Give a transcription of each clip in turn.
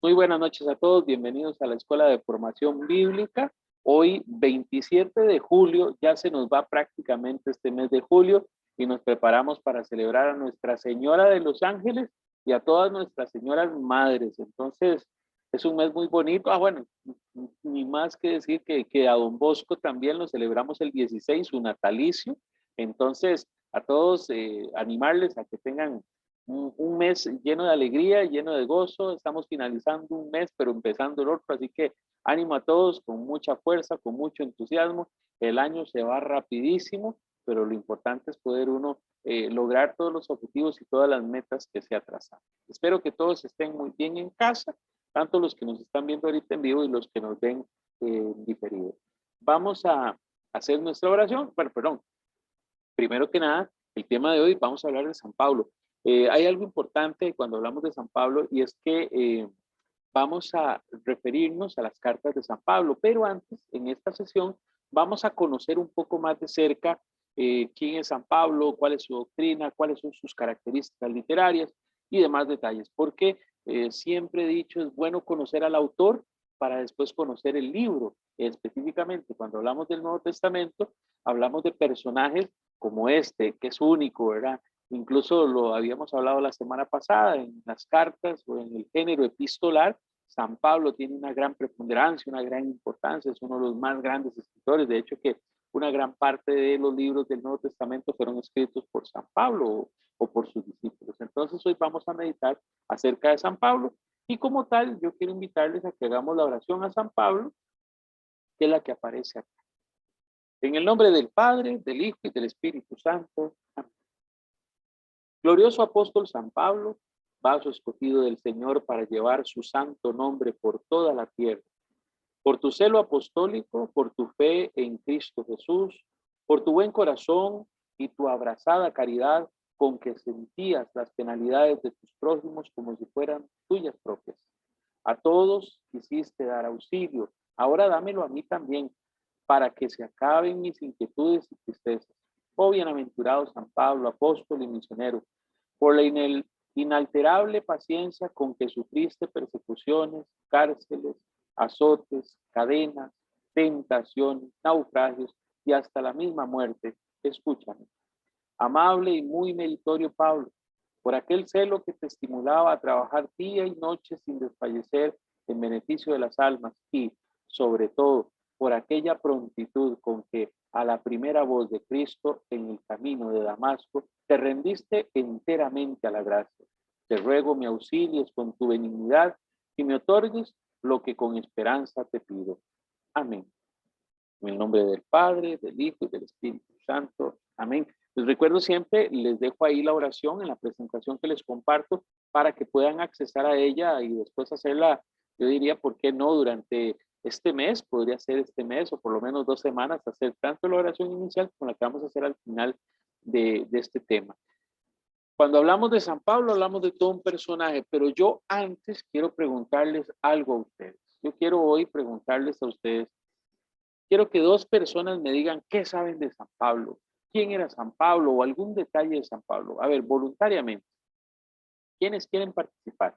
Muy buenas noches a todos, bienvenidos a la Escuela de Formación Bíblica. Hoy, 27 de julio, ya se nos va prácticamente este mes de julio y nos preparamos para celebrar a Nuestra Señora de los Ángeles y a todas nuestras señoras madres. Entonces, es un mes muy bonito. Bueno, ni más que decir que a Don Bosco también lo celebramos el 16, su natalicio. Entonces, a todos animarles a que tengan un mes lleno de alegría, lleno de gozo. Estamos finalizando un mes, pero empezando el otro, así que ánimo a todos, con mucha fuerza, con mucho entusiasmo. El año se va rapidísimo, pero lo importante es poder uno lograr todos los objetivos y todas las metas que se trazan. Espero que todos estén muy bien en casa, tanto los que nos están viendo ahorita en vivo y los que nos ven diferido. Vamos a hacer nuestra oración. Bueno, perdón. Primero que nada, el tema de hoy vamos a hablar de San Pablo. Hay algo importante cuando hablamos de San Pablo y es que vamos a referirnos a las cartas de San Pablo, pero antes, en esta sesión, vamos a conocer un poco más de cerca quién es San Pablo, cuál es su doctrina, cuáles son sus características literarias y demás detalles, porque siempre he dicho, es bueno conocer al autor para después conocer el libro. Específicamente, cuando hablamos del Nuevo Testamento, hablamos de personajes como este, que es único, ¿verdad? Incluso lo habíamos hablado la semana pasada en las cartas o en el género epistolar. San Pablo tiene una gran preponderancia, una gran importancia, es uno de los más grandes escritores. De hecho, que una gran parte de los libros del Nuevo Testamento fueron escritos por San Pablo o por sus discípulos. Entonces, hoy vamos a meditar acerca de San Pablo y como tal, yo quiero invitarles a que hagamos la oración a San Pablo, que es la que aparece acá. En el nombre del Padre, del Hijo y del Espíritu Santo. Amén. Glorioso apóstol San Pablo, vaso escogido del Señor para llevar su santo nombre por toda la tierra. Por tu celo apostólico, por tu fe en Cristo Jesús, por tu buen corazón y tu abrazada caridad con que sentías las penalidades de tus prójimos como si fueran tuyas propias. A todos quisiste dar auxilio, ahora dámelo a mí también, para que se acaben mis inquietudes y tristezas. Oh bienaventurado San Pablo, apóstol y misionero, por la inalterable paciencia con que sufriste persecuciones, cárceles, azotes, cadenas, tentaciones, naufragios y hasta la misma muerte, escúchame. Amable y muy meritorio Pablo, por aquel celo que te estimulaba a trabajar día y noche sin desfallecer en beneficio de las almas y, sobre todo, por aquella prontitud con que a la primera voz de Cristo en el camino de Damasco te rendiste enteramente a la gracia. Te ruego me auxilies con tu benignidad y me otorgues lo que con esperanza te pido. Amén. En el nombre del Padre, del Hijo y del Espíritu Santo. Amén. Les recuerdo siempre, les dejo ahí la oración en la presentación que les comparto para que puedan accesar a ella y después hacerla, yo diría, ¿por qué no? Durante este mes, podría ser este mes o por lo menos 2 semanas, hacer tanto la oración inicial como la que vamos a hacer al final de este tema. Cuando hablamos de San Pablo, hablamos de todo un personaje, pero yo antes quiero preguntarles algo a ustedes. Yo quiero hoy preguntarles a ustedes, quiero que 2 personas me digan qué saben de San Pablo, quién era San Pablo o algún detalle de San Pablo. A ver, voluntariamente. ¿Quiénes quieren participar?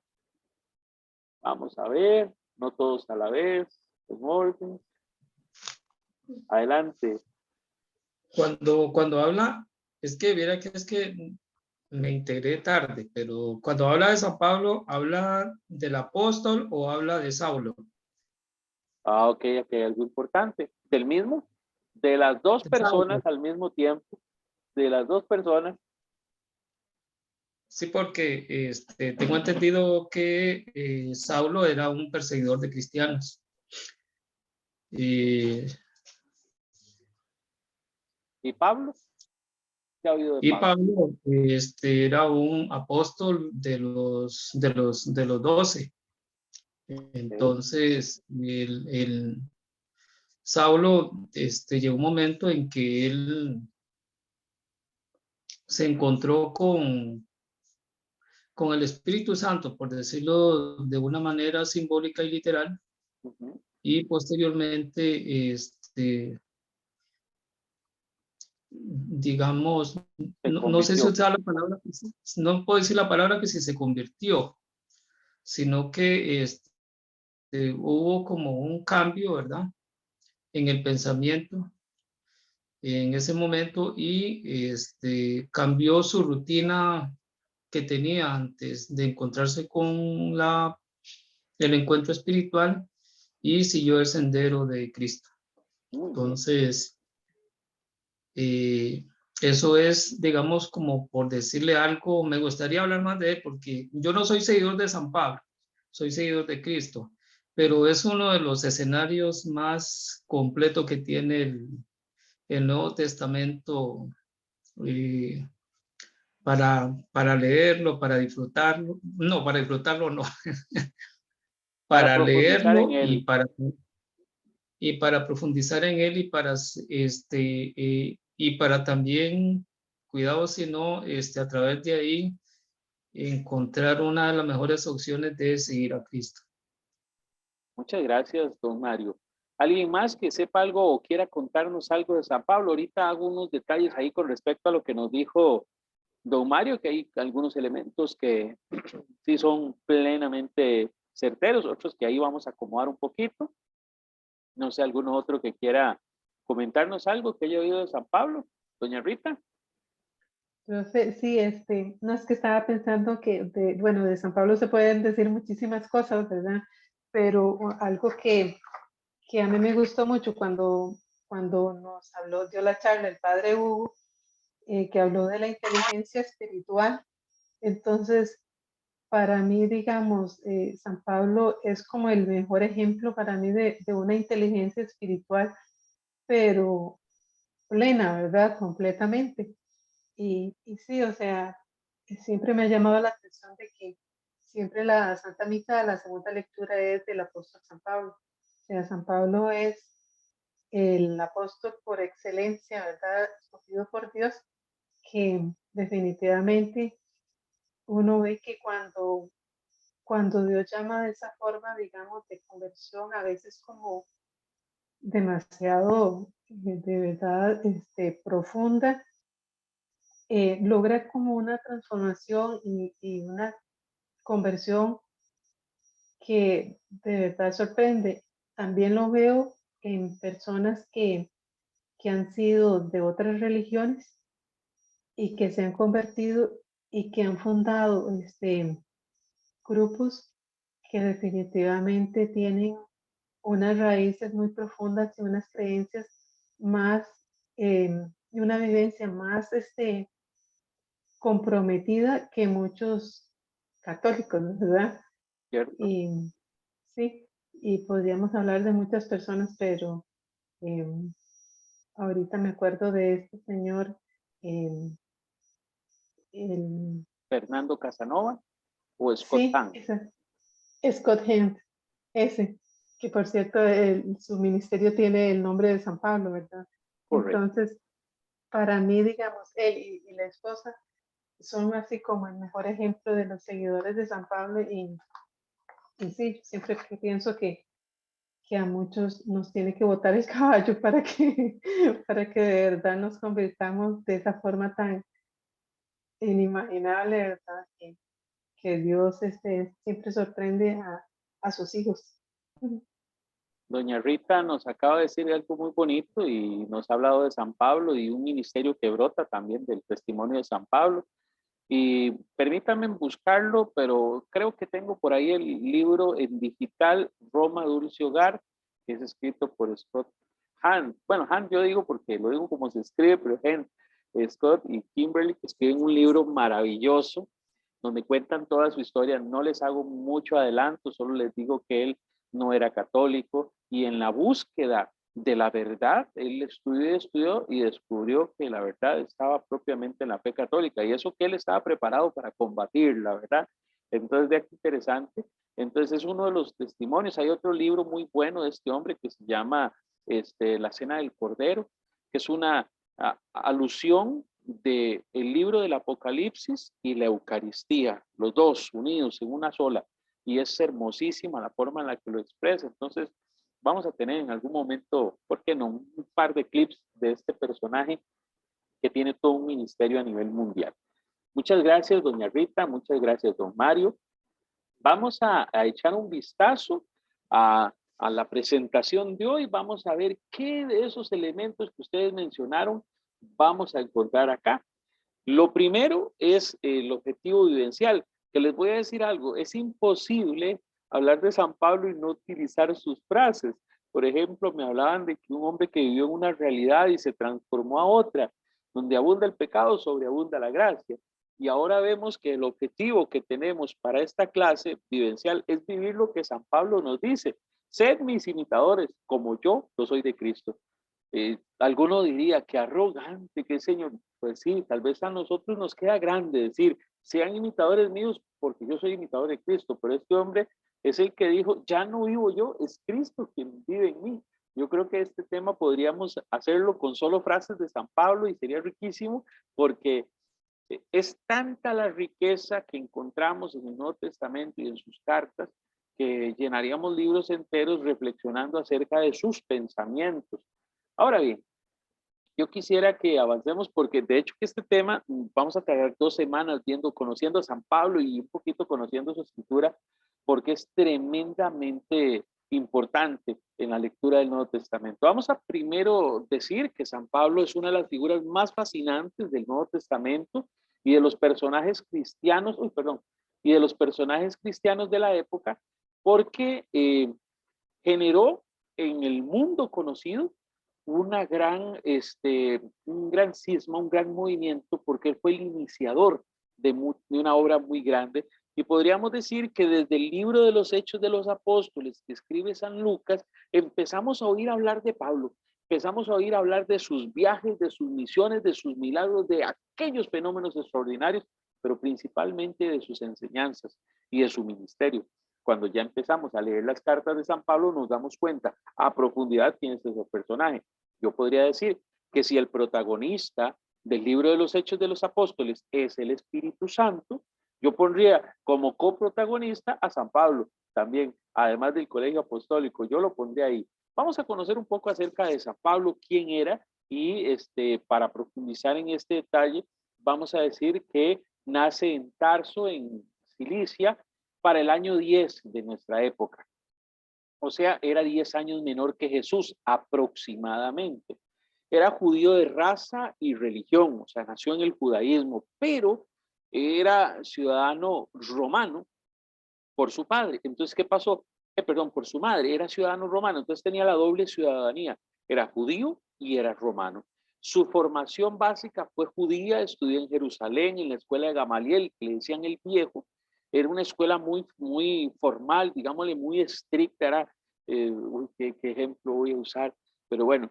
Vamos a ver, no todos a la vez. En orden. Adelante. Cuando habla, es que me integré tarde, pero cuando habla de San Pablo, ¿habla del apóstol o habla de Saulo? Ok, algo importante. ¿Del mismo? De las 2 De Saulo. personas al mismo tiempo. De las 2 personas. Sí, porque tengo entendido que Saulo era un perseguidor de cristianos. ¿Y Pablo? ¿Qué ha oído de Y Pablo? Pablo era un apóstol de los 12. Okay. Entonces, el Saulo llegó un momento en que él se encontró con el Espíritu Santo, por decirlo de una manera simbólica y literal, y posteriormente, digamos, Se no sé si convirtió. usar la palabra, no puedo decir la palabra que si se convirtió, sino que hubo como un cambio, ¿verdad? En el pensamiento en ese momento y cambió su rutina que tenía antes de encontrarse con el encuentro espiritual y siguió el sendero de Cristo. Muy bien. Entonces, eso es, digamos, como por decirle algo, me gustaría hablar más de él porque yo no soy seguidor de San Pablo, soy seguidor de Cristo, pero es uno de los escenarios más completos que tiene el Nuevo Testamento eh, para leerlo, para disfrutarlo, no, para disfrutarlo no, Para para profundizar en leerlo él. y para profundizar en él y para también, cuidado si no, a través de ahí encontrar una de las mejores opciones de seguir a Cristo. Muchas gracias, don Mario. ¿Alguien más que sepa algo o quiera contarnos algo de San Pablo? Ahorita hago unos detalles ahí con respecto a lo que nos dijo don Mario, que hay algunos elementos que sí son plenamente certeros, otros que ahí vamos a acomodar un poquito. No sé, alguno otro que quiera comentarnos algo que haya oído de San Pablo. Doña Rita. Yo sé, sí, no es que estaba pensando que, bueno, de San Pablo se pueden decir muchísimas cosas, ¿verdad? Pero algo que a mí me gustó mucho cuando nos habló, dio la charla el padre Hugo, que habló de la inteligencia espiritual. Entonces, para mí, digamos, San Pablo es como el mejor ejemplo para mí de una inteligencia espiritual, pero plena, ¿verdad? Completamente. Y sí, o sea, siempre me ha llamado la atención de que siempre la Santa Misa, la segunda lectura es del apóstol San Pablo. O sea, San Pablo es el apóstol por excelencia, ¿verdad? Escogido por Dios, que definitivamente uno ve que cuando Dios llama de esa forma, digamos, de conversión, a veces como demasiado, de verdad, profunda, logra como una transformación y una conversión que de verdad sorprende. También lo veo en personas que han sido de otras religiones y que se han convertido y que han fundado grupos que definitivamente tienen unas raíces muy profundas y unas creencias más y una vivencia más comprometida que muchos católicos, ¿verdad? ¿Cierto? Y sí, y podríamos hablar de muchas personas, pero eh, ahorita me acuerdo de este señor, eh, el, Fernando Casanova o Scott sí, Hahn. Scott Hand, ese, que por cierto, su ministerio tiene el nombre de San Pablo, ¿verdad? Correcto. Entonces, para mí, digamos, él y la esposa son así como el mejor ejemplo de los seguidores de San Pablo y sí, siempre pienso que a muchos nos tiene que botar el caballo para que de verdad nos convirtamos de esa forma tan inimaginable, ¿verdad? Que Dios siempre sorprende a sus hijos. Doña Rita nos acaba de decir algo muy bonito y nos ha hablado de San Pablo y un ministerio que brota también del testimonio de San Pablo. Y permítanme buscarlo, pero creo que tengo por ahí el libro en digital, Roma Dulce Hogar, que es escrito por Scott Hahn. Bueno, Hahn yo digo porque lo digo como se escribe, pero Hahn, Scott y Kimberly que escriben un libro maravilloso donde cuentan toda su historia. No les hago mucho adelanto, solo les digo que él no era católico y en la búsqueda de la verdad, él estudió y descubrió que la verdad estaba propiamente en la fe católica y eso que él estaba preparado para combatir, la verdad. Entonces, de aquí interesante. Entonces, es uno de los testimonios. Hay otro libro muy bueno de este hombre que se llama La Cena del Cordero, que es una alusión del libro del Apocalipsis y la Eucaristía, los dos unidos en una sola. Y es hermosísima la forma en la que lo expresa. Entonces, vamos a tener en algún momento, ¿por qué no? Un par de clips de este personaje que tiene todo un ministerio a nivel mundial. Muchas gracias, doña Rita. Muchas gracias, don Mario. Vamos a echar un vistazo a la presentación de hoy. Vamos a ver qué de esos elementos que ustedes mencionaron vamos a encontrar acá. Lo primero es el objetivo vivencial, que les voy a decir algo, es imposible hablar de San Pablo y no utilizar sus frases. Por ejemplo, me hablaban de que un hombre que vivió en una realidad y se transformó a otra, donde abunda el pecado, sobreabunda la gracia. Y ahora vemos que el objetivo que tenemos para esta clase vivencial es vivir lo que San Pablo nos dice. Sed mis imitadores, como yo lo soy de Cristo. Alguno diría, qué arrogante, qué señor. Pues sí, tal vez a nosotros nos queda grande decir, sean imitadores míos porque yo soy imitador de Cristo, pero este hombre es el que dijo, ya no vivo yo, es Cristo quien vive en mí. Yo creo que este tema podríamos hacerlo con solo frases de San Pablo y sería riquísimo porque es tanta la riqueza que encontramos en el Nuevo Testamento y en sus cartas que llenaríamos libros enteros reflexionando acerca de sus pensamientos. Ahora bien, yo quisiera que avancemos porque de hecho que este tema vamos a tener 2 semanas viendo, conociendo a San Pablo y un poquito conociendo su escritura porque es tremendamente importante en la lectura del Nuevo Testamento. Vamos a primero decir que San Pablo es una de las figuras más fascinantes del Nuevo Testamento y de los personajes cristianos, y de los personajes cristianos de la época porque generó en el mundo conocido una gran, un gran cisma, un gran movimiento, porque él fue el iniciador de una obra muy grande. Y podríamos decir que desde el libro de los Hechos de los Apóstoles que escribe San Lucas, empezamos a oír hablar de Pablo, empezamos a oír hablar de sus viajes, de sus misiones, de sus milagros, de aquellos fenómenos extraordinarios, pero principalmente de sus enseñanzas y de su ministerio. Cuando ya empezamos a leer las cartas de San Pablo, nos damos cuenta a profundidad quién es ese personaje. Yo podría decir que si el protagonista del libro de los Hechos de los Apóstoles es el Espíritu Santo, yo pondría como coprotagonista a San Pablo también, además del Colegio Apostólico, yo lo pondría ahí. Vamos a conocer un poco acerca de San Pablo, quién era, y para profundizar en este detalle, vamos a decir que nace en Tarso, en Cilicia, para el año 10 de nuestra época. O sea, era 10 años menor que Jesús, aproximadamente. Era judío de raza y religión, o sea, nació en el judaísmo, pero era ciudadano romano por su padre. Entonces, ¿qué pasó? Por su madre, era ciudadano romano, entonces tenía la doble ciudadanía, era judío y era romano. Su formación básica fue judía, estudió en Jerusalén, en la escuela de Gamaliel, que le decían el viejo. Era una escuela muy formal, digámosle, muy estricta. Era, ¿qué ejemplo voy a usar? Pero bueno,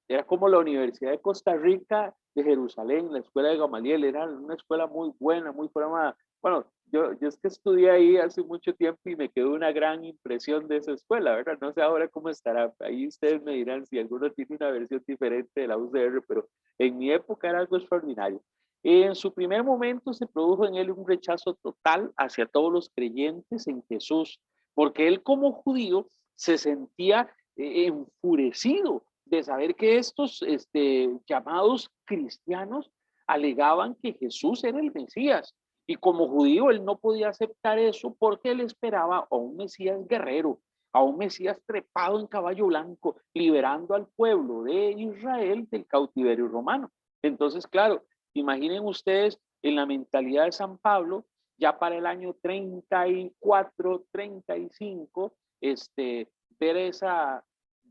era como la Universidad de Costa Rica de Jerusalén, la escuela de Gamaliel. Era una escuela muy buena, muy formada. Bueno, yo es que estudié ahí hace mucho tiempo y me quedó una gran impresión de esa escuela, ¿verdad? No sé ahora cómo estará. Ahí ustedes me dirán si alguno tiene una versión diferente de la UCR, pero en mi época era algo extraordinario. En su primer momento se produjo en él un rechazo total hacia todos los creyentes en Jesús, porque él como judío se sentía enfurecido de saber que estos llamados cristianos alegaban que Jesús era el Mesías. Y como judío él no podía aceptar eso porque él esperaba a un Mesías guerrero, a un Mesías trepado en caballo blanco, liberando al pueblo de Israel del cautiverio romano. Entonces, claro, imaginen ustedes en la mentalidad de San Pablo, ya para el año 34, 35, ver esa,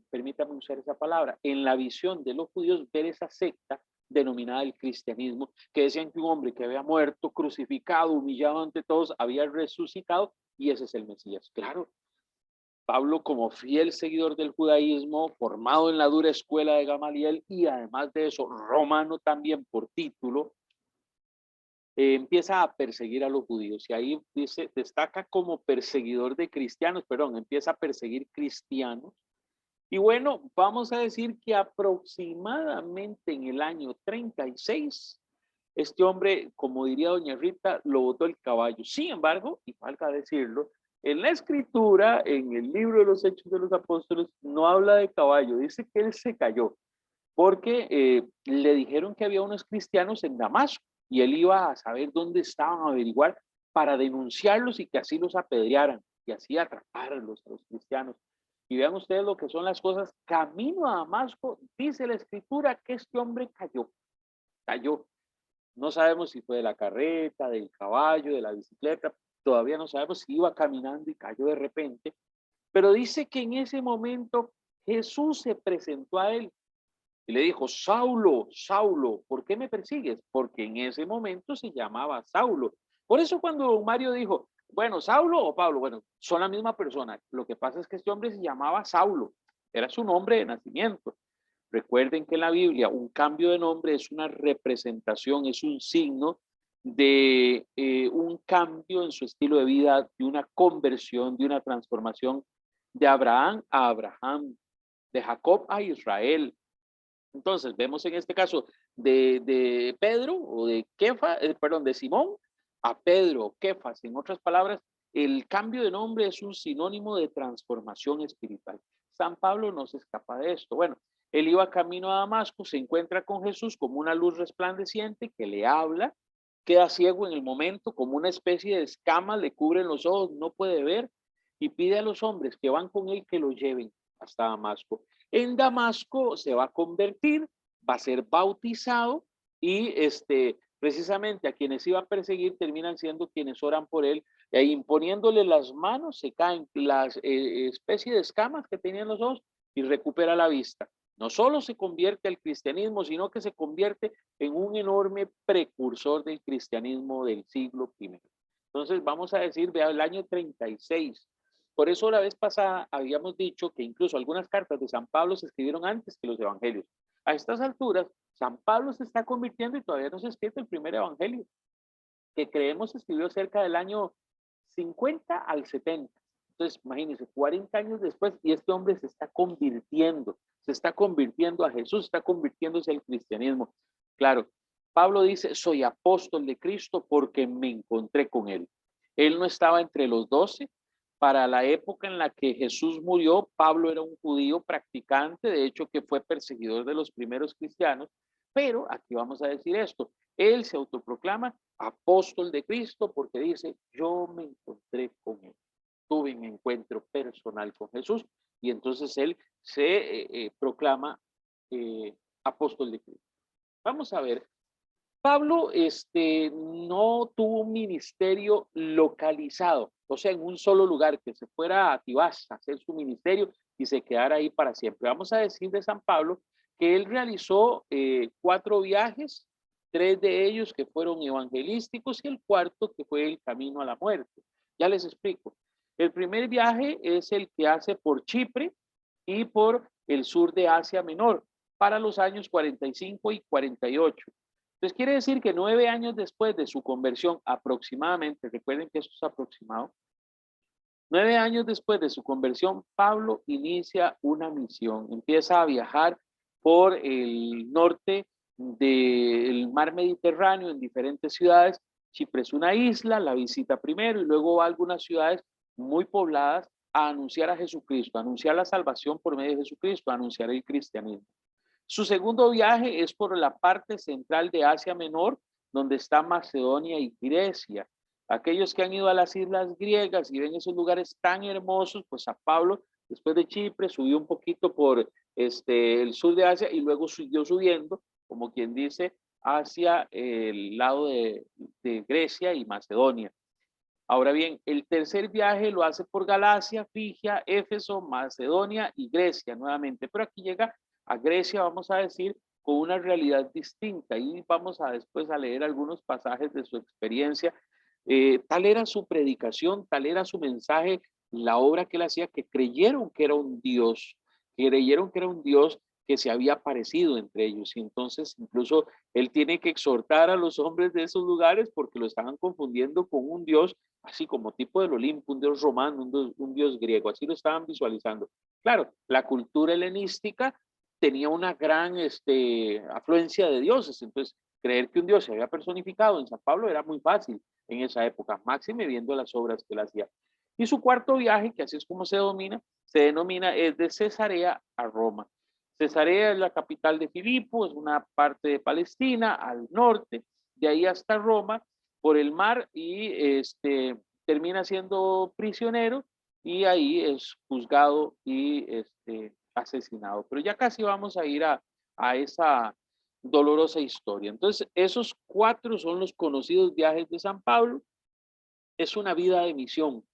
permítame usar esa palabra, en la visión de los judíos, ver esa secta denominada el cristianismo, que decían que un hombre que había muerto, crucificado, humillado ante todos, había resucitado y ese es el Mesías. Claro, Pablo, como fiel seguidor del judaísmo, formado en la dura escuela de Gamaliel y además de eso, romano también por título, empieza a perseguir a los judíos y ahí dice, destaca como perseguidor de cristianos, empieza a perseguir cristianos. Y bueno, vamos a decir que aproximadamente en el año 36, este hombre, como diría doña Rita, lo botó el caballo. Sin embargo, y falta decirlo, en la escritura, en el libro de los Hechos de los Apóstoles, no habla de caballo, dice que él se cayó, porque le dijeron que había unos cristianos en Damasco y él iba a saber dónde estaban, a averiguar para denunciarlos y que así los apedrearan. y así atraparlos a los cristianos. Y vean ustedes lo que son las cosas. Camino a Damasco, dice la escritura que este hombre cayó. No sabemos si fue de la carreta, del caballo, de la bicicleta, todavía no sabemos si iba caminando y cayó de repente, pero dice que en ese momento Jesús se presentó a él y le dijo: Saulo, Saulo, ¿por qué me persigues? Porque en ese momento se llamaba Saulo. Por eso cuando Mario dijo, bueno, Saulo o Pablo, bueno, son la misma persona. Lo que pasa es que este hombre se llamaba Saulo, era su nombre de nacimiento. Recuerden que en la Biblia un cambio de nombre es una representación, es un signo de un cambio en su estilo de vida, de una conversión, de una transformación de Abraham a Abraham, de Jacob a Israel. Entonces vemos en este caso de Pedro o de de Simón a Pedro, Kefas. En otras palabras, el cambio de nombre es un sinónimo de transformación espiritual. San Pablo no se escapa de esto. Bueno, él iba camino a Damasco, se encuentra con Jesús como una luz resplandeciente que le habla, queda ciego en el momento, como una especie de escamas le cubren los ojos, no puede ver, y pide a los hombres que van con él que lo lleven hasta Damasco. En Damasco se va a convertir, va a ser bautizado y precisamente a quienes iba a perseguir terminan siendo quienes oran por él, e imponiéndole las manos se caen las especies de escamas que tenían los ojos y recupera la vista. No solo se convierte al cristianismo, sino que se convierte en un enorme precursor del cristianismo del siglo I. Entonces vamos a decir, vea, el año 36. Por eso la vez pasada habíamos dicho que incluso algunas cartas de San Pablo se escribieron antes que los evangelios. A estas alturas, San Pablo se está convirtiendo y todavía no se escribe el primer evangelio, que creemos se escribió cerca del año 50 al 70. Entonces, imagínense, 40 años después, y este hombre se está convirtiendo a Jesús, está convirtiéndose al cristianismo. Claro, Pablo dice, soy apóstol de Cristo porque me encontré con él. Él no estaba entre los 12. Para la época en la que Jesús murió, Pablo era un judío practicante, de hecho que fue perseguidor de los primeros cristianos, pero aquí vamos a decir esto, él se autoproclama apóstol de Cristo porque dice, yo me encontré con él, tuve un encuentro personal con Jesús y entonces él se proclama apóstol de Cristo. Vamos a ver, Pablo no tuvo un ministerio localizado, o sea, en un solo lugar, que se fuera a Tibás a hacer su ministerio y se quedara ahí para siempre. Vamos a decir de San Pablo que él realizó 4 viajes, 3 de ellos que fueron evangelísticos y el cuarto que fue el camino a la muerte. Ya les explico. El primer viaje es el que hace por Chipre y por el sur de Asia Menor para los años 45 y 48. Entonces quiere decir que 9 años después de su conversión aproximadamente, recuerden que esto es aproximado, 9 años después de su conversión, Pablo inicia una misión, empieza a viajar por el norte del mar Mediterráneo en diferentes ciudades. Chipre es una isla, la visita primero y luego va a algunas ciudades muy pobladas a anunciar a Jesucristo, a anunciar la salvación por medio de Jesucristo, a anunciar el cristianismo. Su segundo viaje es por la parte central de Asia Menor, donde está Macedonia y Grecia. Aquellos que han ido a las islas griegas y ven esos lugares tan hermosos, pues a Pablo, después de Chipre, subió un poquito por el sur de Asia y luego siguió subiendo, como quien dice, hacia el lado de Grecia y Macedonia. Ahora bien, el tercer viaje lo hace por Galacia, Frigia, Éfeso, Macedonia y Grecia nuevamente, pero aquí llega a Grecia, vamos a decir, con una realidad distinta y vamos a después a leer algunos pasajes de su experiencia. Tal era su predicación, tal era su mensaje, la obra que él hacía, que creyeron que era un Dios, que se había aparecido entre ellos. Y entonces incluso él tiene que exhortar a los hombres de esos lugares porque lo estaban confundiendo con un Dios, así como tipo del Olimpo, un Dios romano, un Dios griego, así lo estaban visualizando. Claro, la cultura helenística tenía una gran afluencia de dioses, entonces creer que un Dios se había personificado en San Pablo era muy fácil en esa época, máxime viendo las obras que él hacía. Y su cuarto viaje, que así es como se denomina, es de Cesarea a Roma. Cesarea es la capital de Filipo, es una parte de Palestina, al norte, de ahí hasta Roma, por el mar, y termina siendo prisionero y ahí es juzgado y asesinado. Pero ya casi vamos a ir a esa dolorosa historia. Entonces, esos 4 son los conocidos viajes de San Pablo. Es una vida de misión,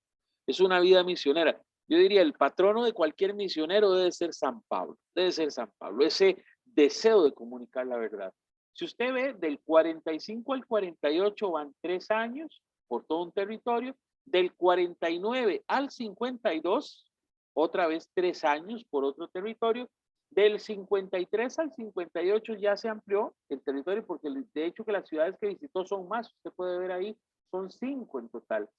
es una vida misionera. Yo diría, el patrono de cualquier misionero debe ser San Pablo, ese deseo de comunicar la verdad. Si usted ve, del 45 al 48 van 3 años por todo un territorio, del 49 al 52, otra vez 3 años por otro territorio, del 53 al 58 ya se amplió el territorio, porque de hecho que las ciudades que visitó son más, usted puede ver ahí, son 5 en total.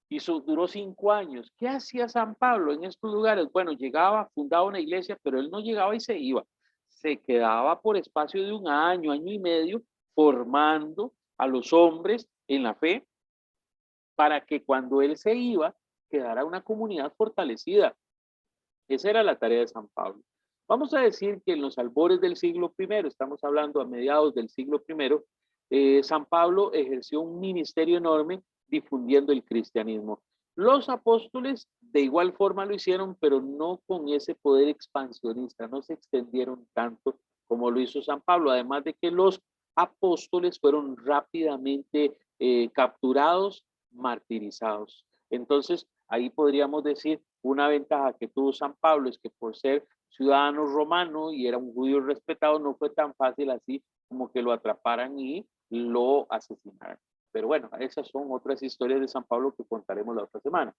Y duró 5 años. ¿Qué hacía San Pablo en estos lugares? Bueno, llegaba, fundaba una iglesia, pero él no llegaba y se iba. Se quedaba por espacio de 1 año, año y medio, formando a los hombres en la fe, para que cuando él se iba, quedara una comunidad fortalecida. Esa era la tarea de San Pablo. Vamos a decir que en los albores del siglo I, estamos hablando a mediados del siglo I, San Pablo ejerció un ministerio enorme difundiendo el cristianismo. Los apóstoles de igual forma lo hicieron, pero no con ese poder expansionista, no se extendieron tanto como lo hizo San Pablo, además de que los apóstoles fueron rápidamente capturados, martirizados. Entonces, ahí podríamos decir, una ventaja que tuvo San Pablo es que por ser ciudadano romano y era un judío respetado, no fue tan fácil así como que lo atraparan y lo asesinaran. Pero bueno, esas son otras historias de San Pablo que contaremos la otra semana.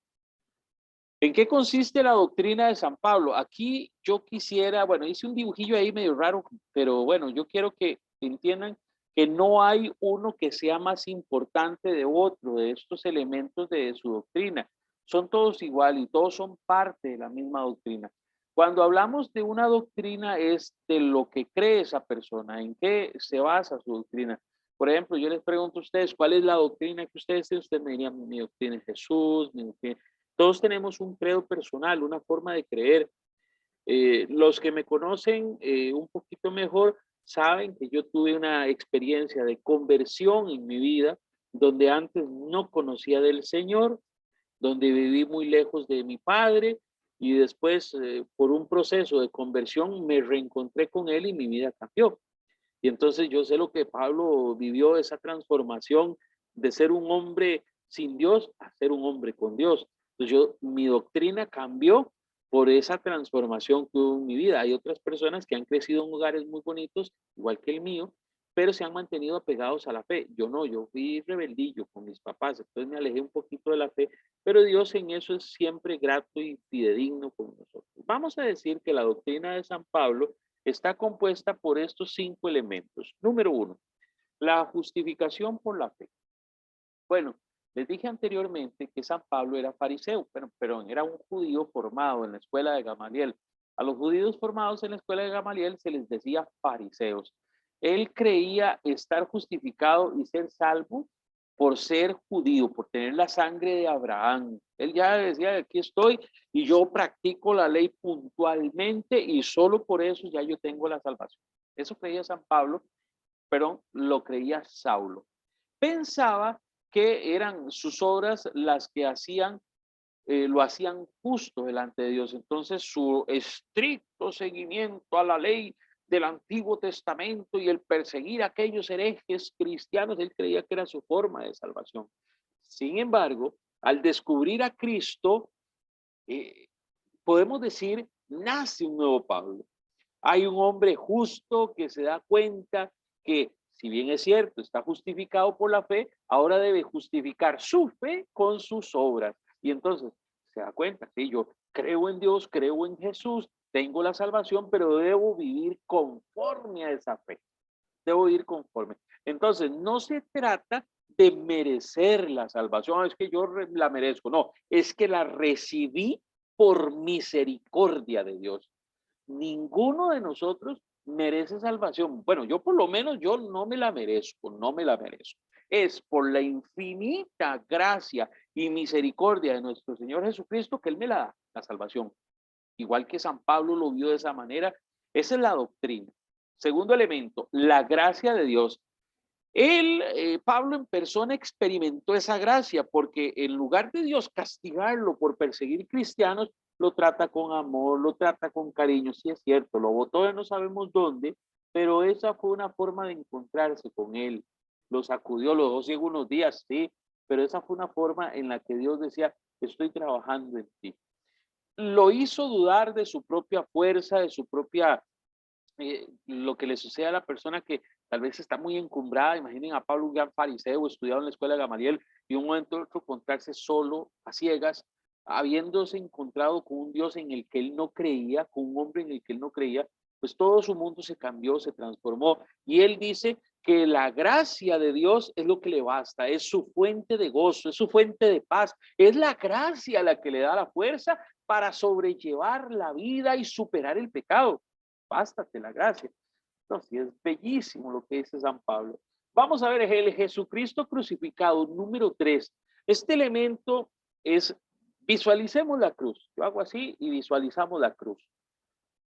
¿En qué consiste la doctrina de San Pablo? Aquí yo quisiera, bueno, hice un dibujillo ahí medio raro, pero bueno, yo quiero que entiendan que no hay uno que sea más importante de otro, de estos elementos de su doctrina. Son todos igual y todos son parte de la misma doctrina. Cuando hablamos de una doctrina es de lo que cree esa persona, en qué se basa su doctrina. Por ejemplo, yo les pregunto a ustedes, ¿cuál es la doctrina que ustedes tienen? Ustedes me dirían, mi doctrina es Jesús, mi doctrina. Todos tenemos un credo personal, una forma de creer. Los que me conocen un poquito mejor saben que yo tuve una experiencia de conversión en mi vida, donde antes no conocía del Señor, donde viví muy lejos de mi padre y después por un proceso de conversión me reencontré con él y mi vida cambió. Y entonces yo sé lo que Pablo vivió, esa transformación de ser un hombre sin Dios a ser un hombre con Dios. Entonces mi doctrina cambió por esa transformación que hubo en mi vida. Hay otras personas que han crecido en lugares muy bonitos, igual que el mío, pero se han mantenido apegados a la fe. Yo no, yo fui rebeldillo con mis papás, entonces me alejé un poquito de la fe, pero Dios en eso es siempre grato y fidedigno con nosotros. Vamos a decir que la doctrina de San Pablo está compuesta por estos 5 elementos. Número 1, la justificación por la fe. Bueno, les dije anteriormente que San Pablo era fariseo, pero era un judío formado en la escuela de Gamaliel. A los judíos formados en la escuela de Gamaliel se les decía fariseos. Él creía estar justificado y ser salvo por ser judío, por tener la sangre de Abraham. Él ya decía, aquí estoy y yo practico la ley puntualmente y solo por eso ya yo tengo la salvación. Eso creía San Pablo, pero lo creía Saulo. Pensaba que eran sus obras las que lo hacían justo delante de Dios. Entonces su estricto seguimiento a la ley del Antiguo Testamento y el perseguir a aquellos herejes cristianos, él creía que era su forma de salvación. Sin embargo, al descubrir a Cristo, podemos decir, nace un nuevo Pablo. Hay un hombre justo que se da cuenta que, si bien es cierto, está justificado por la fe, ahora debe justificar su fe con sus obras. Y entonces se da cuenta, sí, yo creo en Dios, creo en Jesús, tengo la salvación, pero debo vivir conforme a esa fe. Debo vivir conforme. Entonces, no se trata de merecer la salvación, es que yo la merezco, no, es que la recibí por misericordia de Dios. Ninguno de nosotros merece salvación. Bueno, yo por lo menos yo no me la merezco, no me la merezco. Es por la infinita gracia y misericordia de nuestro Señor Jesucristo que Él me la da, la salvación. Igual que San Pablo lo vio de esa manera, esa es la doctrina. Segundo elemento, la gracia de Dios. Pablo en persona experimentó esa gracia porque en lugar de Dios castigarlo por perseguir cristianos, lo trata con amor, lo trata con cariño. Sí, es cierto, lo botó de no sabemos dónde, pero esa fue una forma de encontrarse con él. Lo sacudió, lo dejó ciego unos días, sí, pero esa fue una forma en la que Dios decía, estoy trabajando en ti. Lo hizo dudar de su propia fuerza, de su propia, lo que le sucede a la persona que tal vez está muy encumbrada. Imaginen a Pablo, un gran fariseo, estudiado en la escuela de Gamaliel, y un momento otro encontrarse solo, a ciegas, habiéndose encontrado con un Dios en el que él no creía, con un hombre en el que él no creía, pues todo su mundo se cambió, se transformó. Y él dice que la gracia de Dios es lo que le basta, es su fuente de gozo, es su fuente de paz, es la gracia la que le da la fuerza para sobrellevar la vida y superar el pecado. Bástate la gracia. Entonces, es bellísimo lo que dice San Pablo. Vamos a ver el Jesucristo crucificado, número 3. Este elemento es, visualicemos la cruz. Yo hago así y visualizamos la cruz.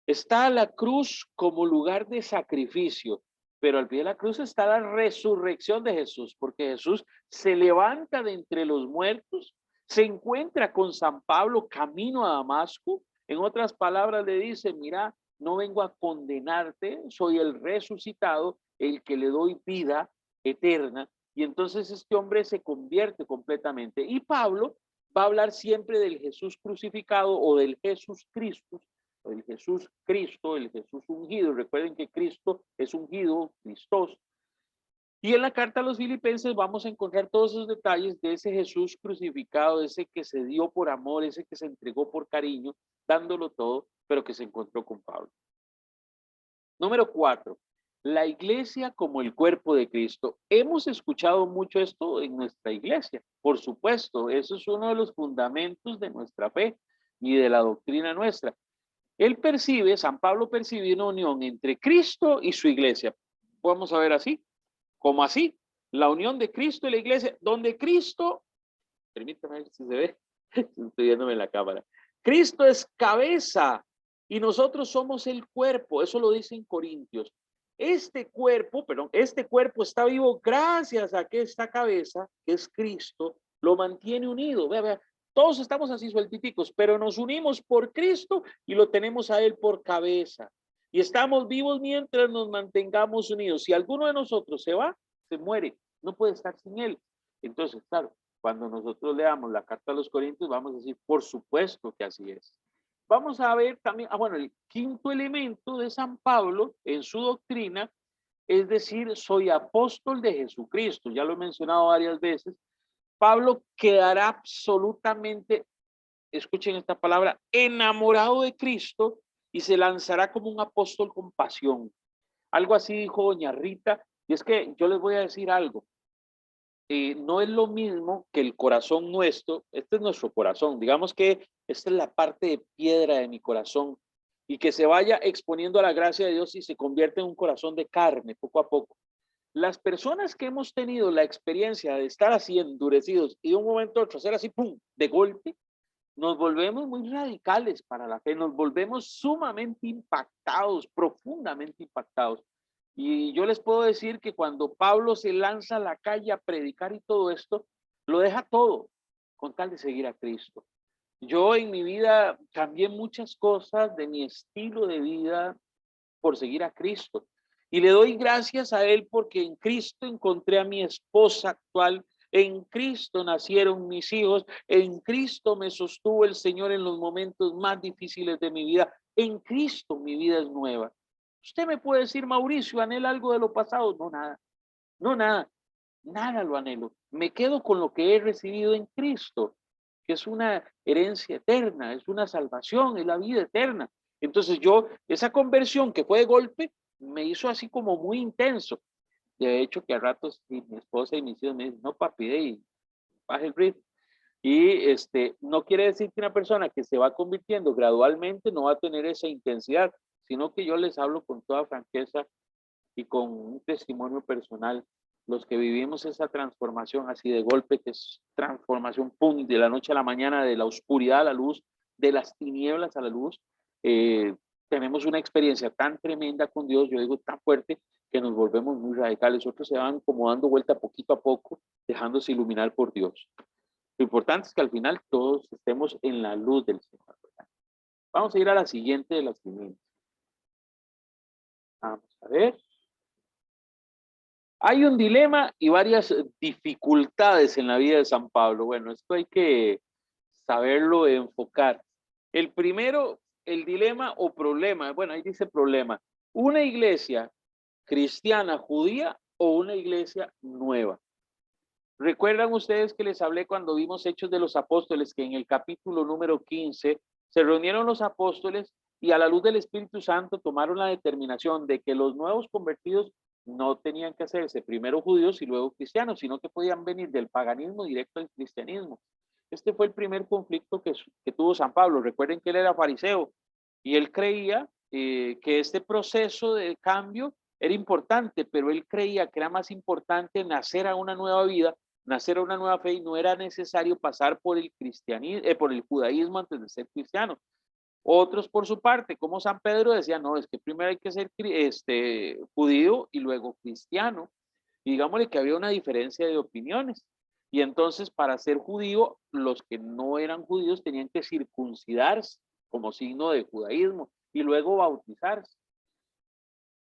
Está la cruz como lugar de sacrificio, pero al pie de la cruz está la resurrección de Jesús, porque Jesús se levanta de entre los muertos, se encuentra con San Pablo camino a Damasco. En otras palabras le dice, mira, no vengo a condenarte, soy el resucitado, el que le doy vida eterna. Y entonces este hombre se convierte completamente. Y Pablo va a hablar siempre del Jesús crucificado o del Jesús Cristo, el Jesús Cristo, el Jesús ungido. Recuerden que Cristo es ungido, Cristos. Y en la carta a los Filipenses vamos a encontrar todos esos detalles de ese Jesús crucificado, ese que se dio por amor, ese que se entregó por cariño, dándolo todo, pero que se encontró con Pablo. Número 4, la iglesia como el cuerpo de Cristo. Hemos escuchado mucho esto en nuestra iglesia, por supuesto, eso es uno de los fundamentos de nuestra fe y de la doctrina nuestra. Él percibe, San Pablo percibe una unión entre Cristo y su iglesia. Vamos a ver así, como así, la unión de Cristo y la iglesia, donde Cristo, permítame ver si se ve, estoy viéndome en la cámara, Cristo es cabeza y nosotros somos el cuerpo, eso lo dice en Corintios. Este cuerpo está vivo gracias a que esta cabeza, que es Cristo, lo mantiene unido. Vea, todos estamos así sueltiticos, pero nos unimos por Cristo y lo tenemos a Él por cabeza. Y estamos vivos mientras nos mantengamos unidos. Si alguno de nosotros se va, se muere, no puede estar sin Él. Entonces, claro, cuando nosotros leamos la carta a los Corintios, vamos a decir, por supuesto que así es. Vamos a ver también, el quinto elemento de San Pablo en su doctrina, es decir, soy apóstol de Jesucristo. Ya lo he mencionado varias veces. Pablo quedará absolutamente, escuchen esta palabra, enamorado de Cristo y se lanzará como un apóstol con pasión. Algo así dijo doña Rita, y es que yo les voy a decir algo. No es lo mismo que el corazón nuestro, este es nuestro corazón, digamos que esta es la parte de piedra de mi corazón, y que se vaya exponiendo a la gracia de Dios y se convierte en un corazón de carne poco a poco. Las personas que hemos tenido la experiencia de estar así endurecidos y de un momento a otro hacer así, ¡pum!, de golpe, nos volvemos muy radicales para la fe, nos volvemos sumamente impactados, profundamente impactados. Y yo les puedo decir que cuando Pablo se lanza a la calle a predicar y todo esto, lo deja todo con tal de seguir a Cristo. Yo en mi vida cambié muchas cosas de mi estilo de vida por seguir a Cristo. Y le doy gracias a Él porque en Cristo encontré a mi esposa actual, en Cristo nacieron mis hijos, en Cristo me sostuvo el Señor en los momentos más difíciles de mi vida, en Cristo mi vida es nueva. Usted me puede decir, Mauricio, ¿anhela algo de lo pasado? No, nada, no, nada lo anhelo. Me quedo con lo que he recibido en Cristo, que es una herencia eterna, es una salvación, es la vida eterna. Entonces esa conversión que fue de golpe, me hizo así como muy intenso. De hecho, que a ratos mi esposa y mis hijos me dicen, no papi, y baja el ritmo. Y no quiere decir que una persona que se va convirtiendo gradualmente no va a tener esa intensidad, sino que yo les hablo con toda franqueza y con un testimonio personal. Los que vivimos esa transformación así de golpe, que es transformación, pum, de la noche a la mañana, de la oscuridad a la luz, de las tinieblas a la luz, tenemos una experiencia tan tremenda con Dios, yo digo tan fuerte, que nos volvemos muy radicales, otros se van como dando vuelta poquito a poco, dejándose iluminar por Dios. Lo importante es que al final todos estemos en la luz del Señor, ¿verdad? Vamos a ir a la siguiente de las siguientes. Vamos a ver. Hay un dilema y varias dificultades en la vida de San Pablo. Bueno, esto hay que saberlo enfocar. El primero, el dilema o problema. Bueno, ahí dice problema. Una iglesia cristiana judía o una iglesia nueva. ¿Recuerdan ustedes que les hablé cuando vimos Hechos de los Apóstoles que en el capítulo número 15 se reunieron los apóstoles y a la luz del Espíritu Santo tomaron la determinación de que los nuevos convertidos no tenían que hacerse primero judíos y luego cristianos, sino que podían venir del paganismo directo al cristianismo? Este fue el primer conflicto que tuvo San Pablo. Recuerden que él era fariseo y él creía que este proceso de cambio era importante, pero él creía que era más importante nacer a una nueva vida, nacer a una nueva fe, y no era necesario pasar por el cristianismo, por el judaísmo antes de ser cristiano. Otros, por su parte, como San Pedro, decían, no, es que primero hay que ser judío y luego cristiano. Y digámosle que había una diferencia de opiniones. Y entonces, para ser judío, los que no eran judíos tenían que circuncidarse como signo de judaísmo y luego bautizarse.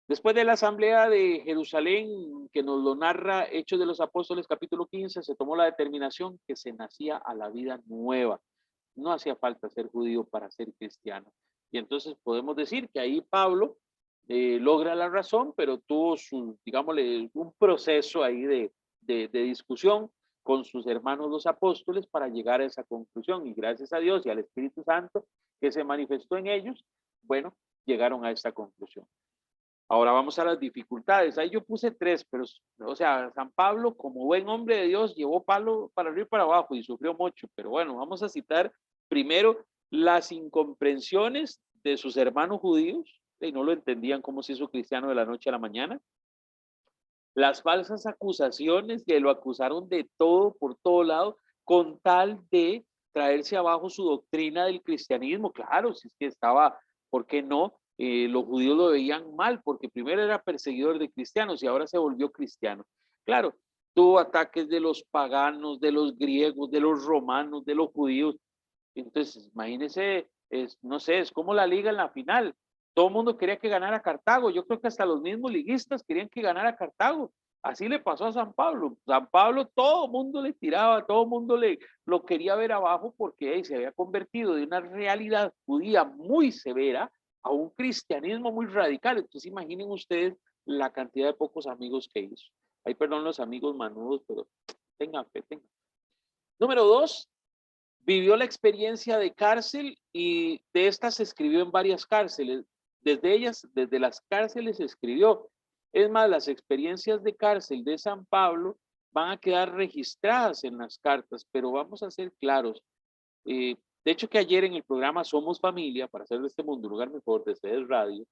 Después de la asamblea de Jerusalén, que nos lo narra Hechos de los Apóstoles capítulo 15, se tomó la determinación que se nacía a la vida nueva. No hacía falta ser judío para ser cristiano. Y entonces podemos decir que ahí Pablo logra la razón, pero tuvo su, digámosle, un proceso ahí de discusión con sus hermanos los apóstoles para llegar a esa conclusión. Y gracias a Dios y al Espíritu Santo que se manifestó en ellos, bueno, llegaron a esta conclusión. Ahora vamos a las dificultades. Ahí yo puse 3, pero, o sea, San Pablo, como buen hombre de Dios, llevó palo para arriba y para abajo y sufrió mucho. Pero bueno, vamos a citar primero las incomprensiones de sus hermanos judíos, y no lo entendían cómo se hizo cristiano de la noche a la mañana. Las falsas acusaciones, que lo acusaron de todo, por todo lado, con tal de traerse abajo su doctrina del cristianismo. Claro, si es que estaba, ¿por qué no? Los judíos lo veían mal, porque primero era perseguidor de cristianos y ahora se volvió cristiano. Claro, tuvo ataques de los paganos, de los griegos, de los romanos, de los judíos. Entonces, imagínense, no sé, es como la liga en la final. Todo el mundo quería que ganara Cartago. Yo creo que hasta los mismos liguistas querían que ganara Cartago. Así le pasó a San Pablo. San Pablo, todo el mundo le tiraba, todo el mundo lo quería ver abajo porque se había convertido de una realidad judía muy severa a un cristianismo muy radical. Entonces imaginen ustedes la cantidad de pocos amigos que hizo. Ay, perdón los amigos manudos, pero tengan fe, tengan. Número 2, vivió la experiencia de cárcel y de estas escribió en varias cárceles. Desde las cárceles escribió. Es más, las experiencias de cárcel de San Pablo van a quedar registradas en las cartas, pero vamos a ser claros. De hecho, que ayer en el programa Somos Familia, para hacer de este mundo un lugar mejor, de CEDES Radio,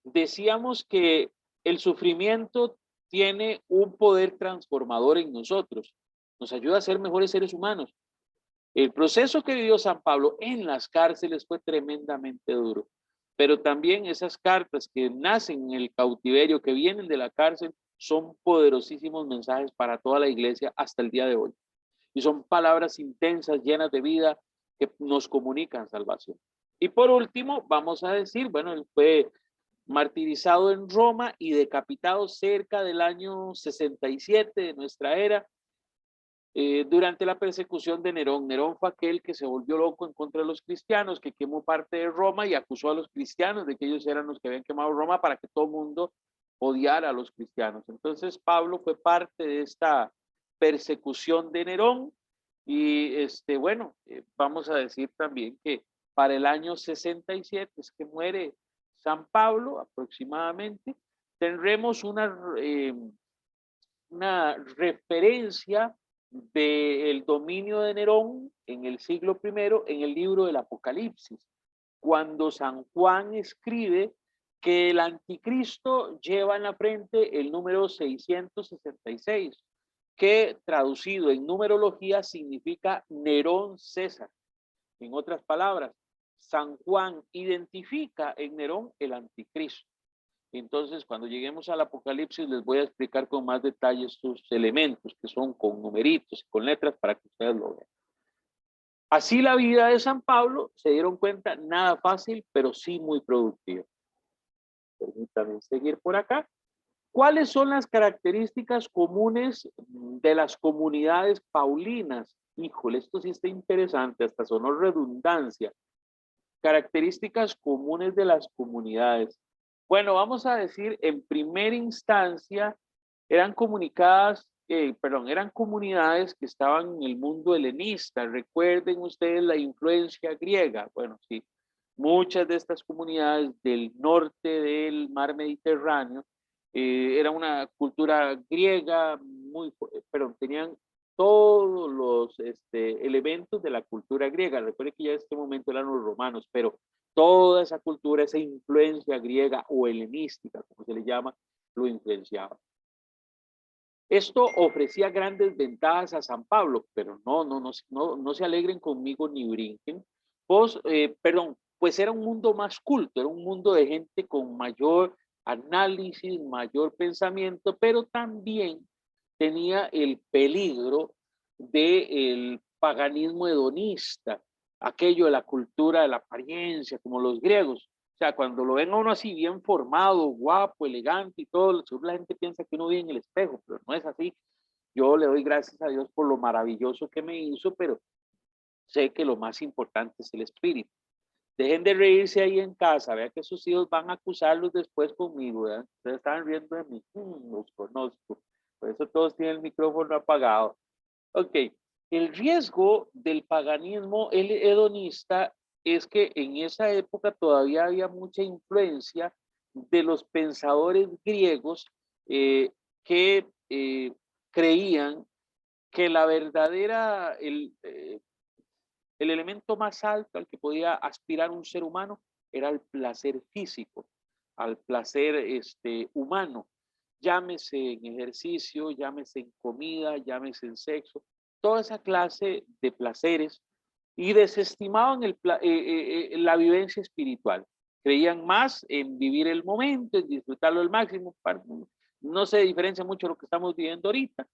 decíamos que el sufrimiento tiene un poder transformador en nosotros. Nos ayuda a ser mejores seres humanos. El proceso que vivió San Pablo en las cárceles fue tremendamente duro, pero también esas cartas que nacen en el cautiverio, que vienen de la cárcel, son poderosísimos mensajes para toda la iglesia hasta el día de hoy. Y son palabras intensas, llenas de vida, que nos comunican salvación. Y por último, vamos a decir, bueno, él fue martirizado en Roma y decapitado cerca del año 67 de nuestra era, durante la persecución de Nerón. Nerón fue aquel que se volvió loco en contra de los cristianos, que quemó parte de Roma y acusó a los cristianos de que ellos eran los que habían quemado Roma para que todo el mundo odiara a los cristianos. Entonces Pablo fue parte de esta persecución de Nerón y bueno, vamos a decir también que para el año 67 es que muere San Pablo aproximadamente. Tendremos una referencia del dominio de Nerón en el siglo I en el libro del Apocalipsis, cuando San Juan escribe que el anticristo lleva en la frente el número 666, que traducido en numerología significa Nerón César. En otras palabras, San Juan identifica en Nerón el anticristo. Entonces, cuando lleguemos al Apocalipsis, les voy a explicar con más detalle estos elementos, que son con numeritos y con letras, para que ustedes lo vean. Así la vida de San Pablo, se dieron cuenta, nada fácil, pero sí muy productiva. Permítanme seguir por acá. ¿Cuáles son las características comunes de las comunidades paulinas? Híjole, esto sí está interesante, hasta sonó redundancia. Características comunes de las comunidades. Bueno, vamos a decir, en primera instancia, eran eran comunidades que estaban en el mundo helenista. Recuerden ustedes la influencia griega. Bueno, sí, muchas de estas comunidades del norte del mar Mediterráneo era una cultura griega, pero tenían todos los elementos de la cultura griega. Recuerden que ya en este momento eran los romanos, pero toda esa cultura, esa influencia griega o helenística, como se le llama, lo influenciaba. Esto ofrecía grandes ventajas a San Pablo, pero no se alegren conmigo ni brinquen. Pues era un mundo más culto, era un mundo de gente con mayor análisis, mayor pensamiento, pero también tenía el peligro del paganismo hedonista, aquello de la cultura de la apariencia, como los griegos. O sea, cuando lo ven a uno así bien formado, guapo, elegante y todo, la gente piensa que uno vive en el espejo, pero no es así. Yo le doy gracias a Dios por lo maravilloso que me hizo, pero sé que lo más importante es el espíritu. Dejen de reírse ahí en casa, vean que sus hijos van a acusarlos después conmigo, ¿verdad? Ustedes están riendo de mí, los conozco. Por eso todos tienen el micrófono apagado. Ok, el riesgo del paganismo hedonista es que en esa época todavía había mucha influencia de los pensadores griegos que creían que la verdadera, el elemento más alto al que podía aspirar un ser humano era el placer físico, al placer humano. Llámese en ejercicio, llámese en comida, llámese en sexo, toda esa clase de placeres, y desestimaban la vivencia espiritual. Creían más en vivir el momento, en disfrutarlo al máximo. No se diferencia mucho de lo que estamos viviendo ahorita.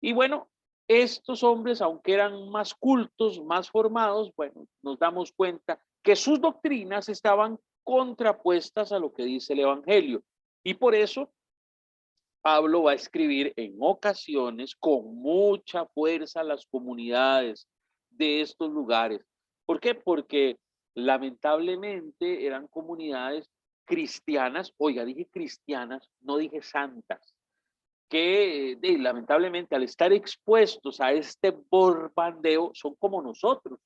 Y bueno, estos hombres, aunque eran más cultos, más formados, bueno, nos damos cuenta que sus doctrinas estaban contrapuestas a lo que dice el Evangelio. Y por eso Pablo va a escribir en ocasiones con mucha fuerza a las comunidades de estos lugares. ¿Por qué? Porque lamentablemente eran comunidades cristianas, oiga, dije cristianas, no dije santas, que lamentablemente al estar expuestos a este borbandeo son como nosotros.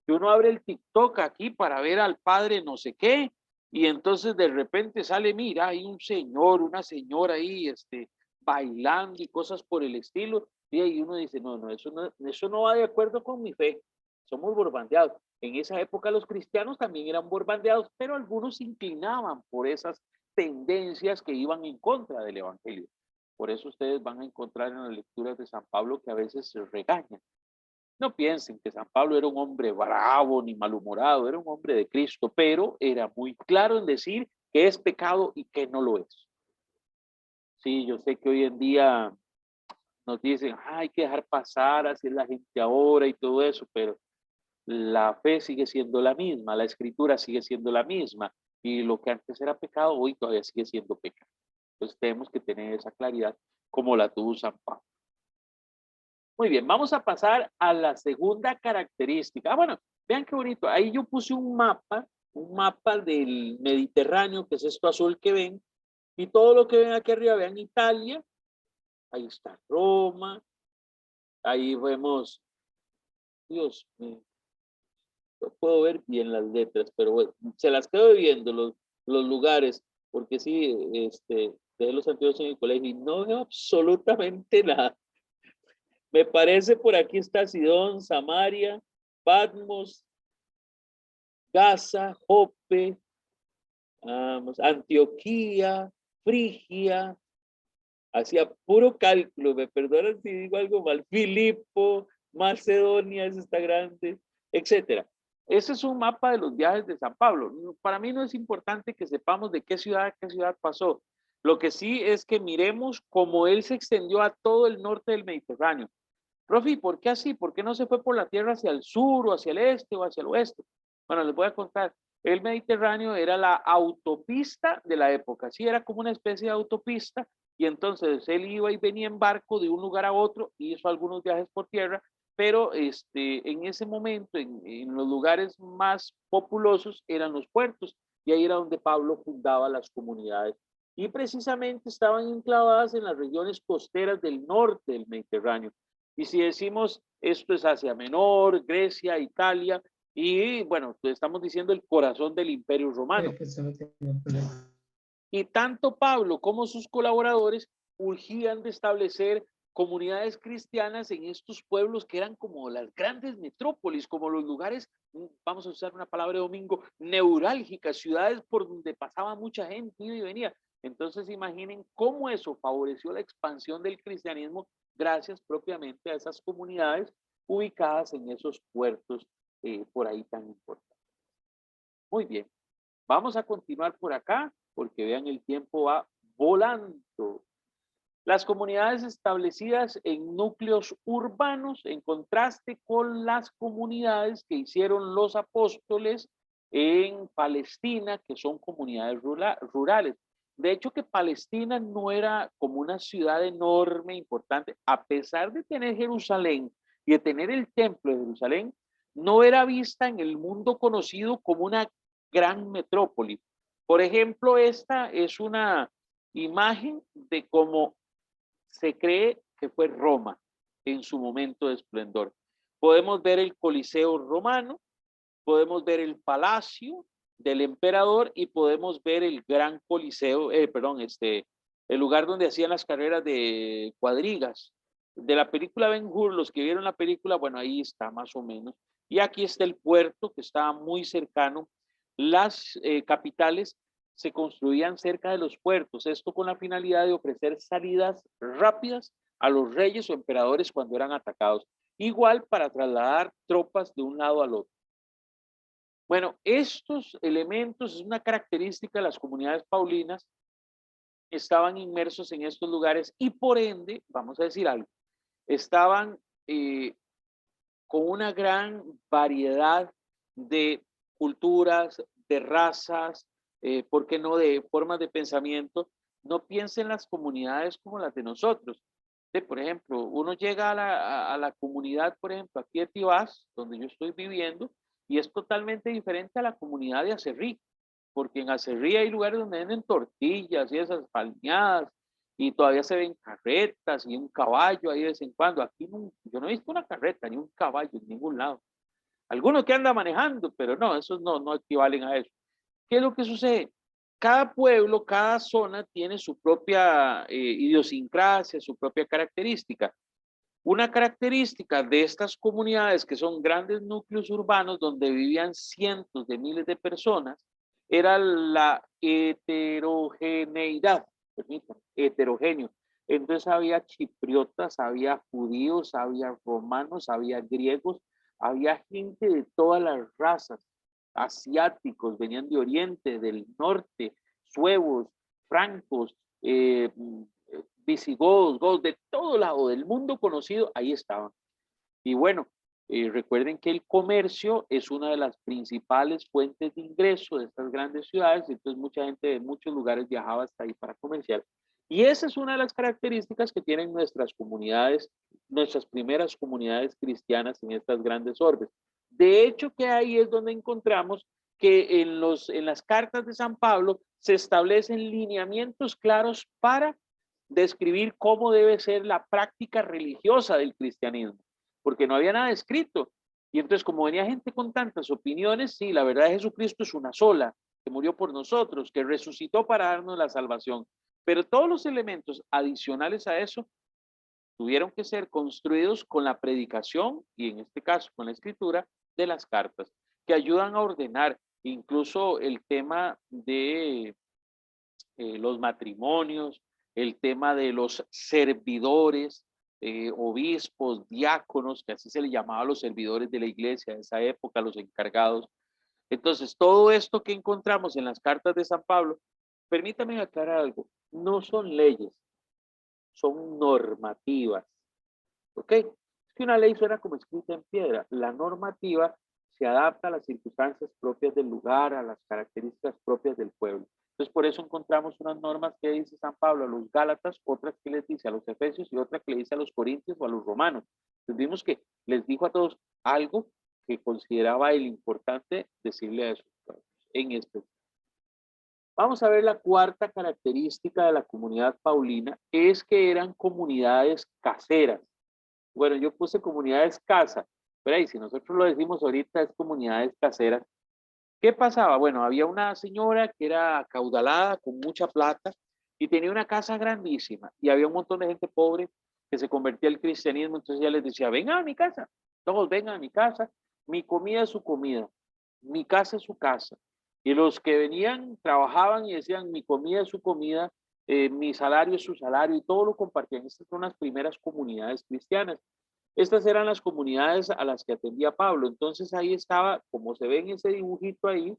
Que uno abre el TikTok aquí para ver al padre no sé qué, y entonces de repente sale, mira, hay un señor, una señora ahí bailando y cosas por el estilo, y uno dice, eso no va de acuerdo con mi fe. Somos borbandeados. En esa época los cristianos también eran borbandeados, pero algunos se inclinaban por esas tendencias que iban en contra del evangelio. Por eso ustedes van a encontrar en las lecturas de San Pablo que a veces se regañan. No piensen que San Pablo era un hombre bravo ni malhumorado, era un hombre de Cristo, pero era muy claro en decir que es pecado y que no lo es. Sí, yo sé que hoy en día nos dicen, hay que dejar pasar, así es la gente ahora y todo eso, pero la fe sigue siendo la misma, la escritura sigue siendo la misma, y lo que antes era pecado, hoy todavía sigue siendo pecado. Entonces tenemos que tener esa claridad como la tuvo San Pablo. Muy bien, vamos a pasar a la segunda característica. Bueno, vean qué bonito. Ahí yo puse un mapa del Mediterráneo, que es esto azul que ven, y todo lo que ven aquí arriba, vean Italia, ahí está Roma, ahí vemos, Dios mío, no puedo ver bien las letras, pero bueno, se las quedo viendo los lugares, porque sí, dejé los anteojos en el colegio y no veo absolutamente nada. Me parece por aquí está Sidón, Samaria, Patmos, Gaza, Jope, Antioquía, Frigia, hacía puro cálculo, me perdonan si digo algo mal, Filipo, Macedonia, esa está grande, etcétera. Ese es un mapa de los viajes de San Pablo. Para mí no es importante que sepamos de qué ciudad pasó. Lo que sí es que miremos cómo él se extendió a todo el norte del Mediterráneo. Profe, ¿por qué así? ¿Por qué no se fue por la tierra hacia el sur o hacia el este o hacia el oeste? Bueno, les voy a contar. El Mediterráneo era la autopista de la época. Sí, era como una especie de autopista y entonces él iba y venía en barco de un lugar a otro, hizo algunos viajes por tierra, pero en ese momento, en los lugares más populosos eran los puertos y ahí era donde Pablo fundaba las comunidades. Y precisamente estaban enclavadas en las regiones costeras del norte del Mediterráneo. Y si decimos esto es Asia Menor, Grecia, Italia, y bueno, pues estamos diciendo el corazón del Imperio Romano. Y tanto Pablo como sus colaboradores urgían de establecer comunidades cristianas en estos pueblos que eran como las grandes metrópolis, como los lugares, vamos a usar una palabra de domingo, neurálgicas, ciudades por donde pasaba mucha gente, iba y venía. Entonces imaginen cómo eso favoreció la expansión del cristianismo gracias propiamente a esas comunidades ubicadas en esos puertos por ahí tan importantes. Muy bien, vamos a continuar por acá porque vean el tiempo va volando. Las comunidades establecidas en núcleos urbanos en contraste con las comunidades que hicieron los apóstoles en Palestina, que son comunidades rurales. De hecho, que Palestina no era como una ciudad enorme, importante, a pesar de tener Jerusalén y de tener el templo de Jerusalén, no era vista en el mundo conocido como una gran metrópoli. Por ejemplo, esta es una imagen de cómo se cree que fue Roma en su momento de esplendor. Podemos ver el Coliseo romano, podemos ver el palacio del emperador y podemos ver el gran Coliseo, el lugar donde hacían las carreras de cuadrigas. De la película Ben-Hur, los que vieron la película, bueno, ahí está más o menos. Y aquí está el puerto que estaba muy cercano. Las capitales se construían cerca de los puertos, esto con la finalidad de ofrecer salidas rápidas a los reyes o emperadores cuando eran atacados, igual para trasladar tropas de un lado al otro. Bueno, estos elementos es una característica de las comunidades paulinas, estaban inmersos en estos lugares y por ende, vamos a decir algo, estaban con una gran variedad de culturas, de razas, ¿por qué no de formas de pensamiento? No piensen las comunidades como las de nosotros. Por ejemplo, uno llega a la comunidad, por ejemplo, aquí de Tibás, donde yo estoy viviendo, y es totalmente diferente a la comunidad de Acerrí, porque en Acerrí hay lugares donde venden tortillas y esas palmeadas, y todavía se ven carretas y un caballo ahí de vez en cuando. Aquí no, yo no he visto una carreta ni un caballo en ningún lado. Algunos que anda manejando, pero no, esos no equivalen a eso. ¿Qué es lo que sucede? Cada pueblo, cada zona tiene su propia idiosincrasia, su propia característica. Una característica de estas comunidades, que son grandes núcleos urbanos donde vivían cientos de miles de personas, era la heterogeneidad, permítanme, heterogéneo. Entonces había chipriotas, había judíos, había romanos, había griegos, había gente de todas las razas, asiáticos, venían de Oriente, del Norte, suevos, francos, visigodos, de todo lado del mundo conocido, ahí estaban. Y bueno, recuerden que el comercio es una de las principales fuentes de ingreso de estas grandes ciudades, entonces mucha gente de muchos lugares viajaba hasta ahí para comerciar. Y esa es una de las características que tienen nuestras comunidades, nuestras primeras comunidades cristianas en estas grandes orbes. De hecho, que ahí es donde encontramos que en las cartas de San Pablo se establecen lineamientos claros para describir cómo debe ser la práctica religiosa del cristianismo, porque no había nada escrito. Y entonces, como venía gente con tantas opiniones, sí, la verdad de Jesucristo es una sola, que murió por nosotros, que resucitó para darnos la salvación. Pero todos los elementos adicionales a eso tuvieron que ser construidos con la predicación y en este caso con la escritura de las cartas, que ayudan a ordenar incluso el tema de los matrimonios, el tema de los servidores, obispos, diáconos, que así se le llamaba a los servidores de la iglesia de esa época, los encargados. Entonces, todo esto que encontramos en las cartas de San Pablo, permítame aclarar algo, no son leyes, son normativas. ¿Ok? Es que una ley suena como escrita en piedra. La normativa se adapta a las circunstancias propias del lugar, a las características propias del pueblo. Entonces, por eso encontramos unas normas que dice San Pablo a los Gálatas, otras que les dice a los Efesios y otras que le dice a los Corintios o a los Romanos. Entonces, vimos que les dijo a todos algo que consideraba el importante decirle a esos pueblos en especial. Vamos a ver la cuarta característica de la comunidad paulina, es que eran comunidades caseras. Bueno, yo puse comunidades casa, pero ahí si nosotros lo decimos ahorita es comunidades caseras. ¿Qué pasaba? Bueno, había una señora que era acaudalada, con mucha plata, y tenía una casa grandísima, y había un montón de gente pobre que se convertía al cristianismo, entonces ella les decía, vengan a mi casa, todos vengan a mi casa, mi comida es su comida, mi casa es su casa. Y los que venían, trabajaban y decían, mi comida es su comida, mi salario es su salario, y todo lo compartían. Estas son las primeras comunidades cristianas. Estas eran las comunidades a las que atendía Pablo. Entonces ahí estaba, como se ve en ese dibujito ahí,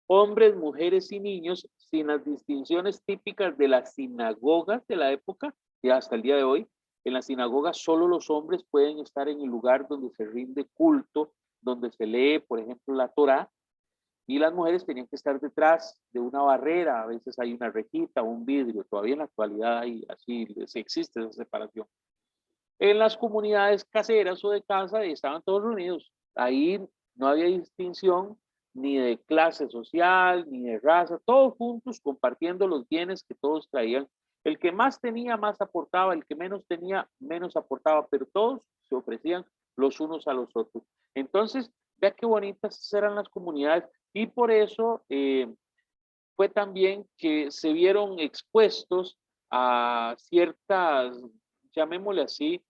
hombres, mujeres y niños, sin las distinciones típicas de las sinagogas de la época y hasta el día de hoy. En las sinagogas solo los hombres pueden estar en el lugar donde se rinde culto, donde se lee, por ejemplo, la Torá, y las mujeres tenían que estar detrás de una barrera, a veces hay una rejita, un vidrio, todavía en la actualidad hay, así existe esa separación. En las comunidades caseras o de casa estaban todos reunidos. Ahí no había distinción ni de clase social, ni de raza, todos juntos compartiendo los bienes que todos traían. El que más tenía, más aportaba, el que menos tenía, menos aportaba, pero todos se ofrecían los unos a los otros. Entonces, vea qué bonitas eran las comunidades y por eso fue también que se vieron expuestos a ciertas, llamémosle así,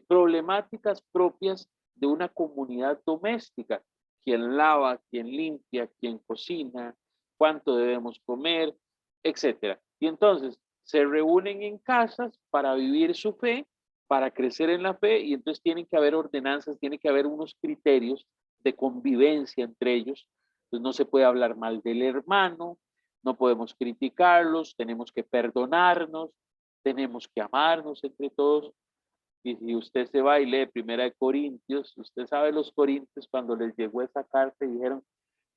problemáticas propias de una comunidad doméstica. Quién lava, quién limpia, quién cocina, cuánto debemos comer, etcétera. Y entonces se reúnen en casas para vivir su fe, para crecer en la fe, y entonces tienen que haber ordenanzas, tiene que haber unos criterios de convivencia entre ellos. Entonces no se puede hablar mal del hermano, no podemos criticarlos, tenemos que perdonarnos, tenemos que amarnos entre todos. Y si usted se va y lee Primera de Corintios, usted sabe los corintios cuando les llegó esa carta y dijeron,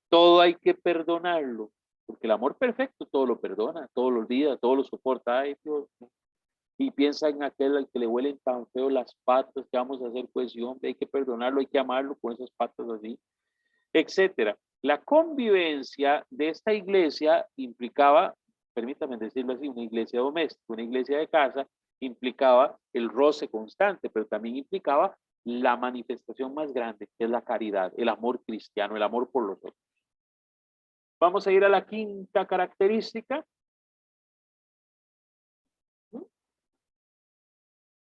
todo hay que perdonarlo, porque el amor perfecto todo lo perdona, todo lo olvida, todo lo soporta. Ay, Dios. Y piensa en aquel al que le huelen tan feo las patas, que vamos a hacer cohesión, hay que perdonarlo, hay que amarlo con esas patas así, etcétera. La convivencia de esta iglesia implicaba, permítame decirlo así, una iglesia doméstica, una iglesia de casa, implicaba el roce constante, pero también implicaba la manifestación más grande, que es la caridad, el amor cristiano, el amor por los otros. Vamos a ir a la quinta característica.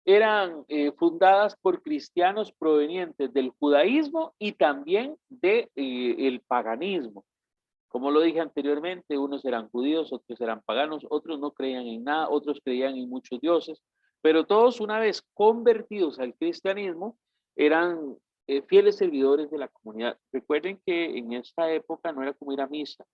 Eran fundadas por cristianos provenientes del judaísmo y también del paganismo. Como lo dije anteriormente, unos eran judíos, otros eran paganos, otros no creían en nada, otros creían en muchos dioses, pero todos una vez convertidos al cristianismo eran fieles servidores de la comunidad. Recuerden que en esta época no era como ir a misa,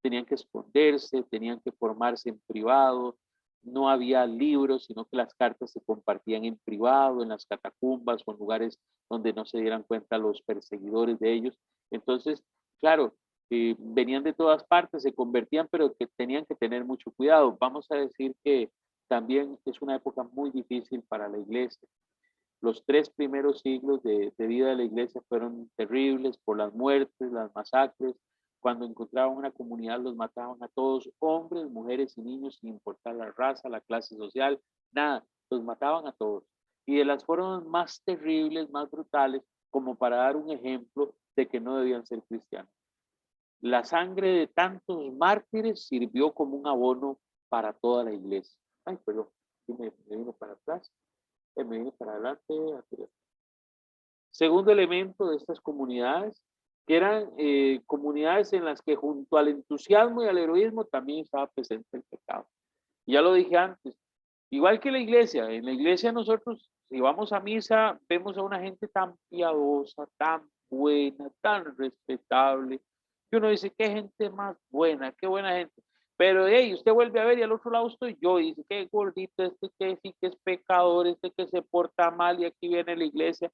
tenían que esconderse, tenían que formarse en privado, no había libros, sino que las cartas se compartían en privado, en las catacumbas o en lugares donde no se dieran cuenta los perseguidores de ellos. Entonces, claro, venían de todas partes, se convertían, pero que tenían que tener mucho cuidado. Vamos a decir que también es una época muy difícil para la iglesia. Los 3 primeros siglos de vida de la iglesia fueron terribles por las muertes, las masacres. Cuando encontraban una comunidad los mataban a todos, hombres, mujeres y niños, sin importar la raza, la clase social, nada, los mataban a todos. Y de las formas más terribles, más brutales, como para dar un ejemplo de que no debían ser cristianos. La sangre de tantos mártires sirvió como un abono para toda la iglesia. Ay, perdón, me vino para atrás, me vino para adelante. Segundo elemento de estas comunidades, que eran comunidades en las que junto al entusiasmo y al heroísmo también estaba presente el pecado. Ya lo dije antes, Igual que la iglesia, en la iglesia nosotros, si vamos a misa, vemos a una gente tan piadosa, tan buena, tan respetable, que uno dice, qué gente más buena, qué buena gente. Pero hey, usted vuelve a ver y al otro lado estoy yo y dice, qué gordito, este que sí que es pecador, este que se porta mal y aquí viene la iglesia.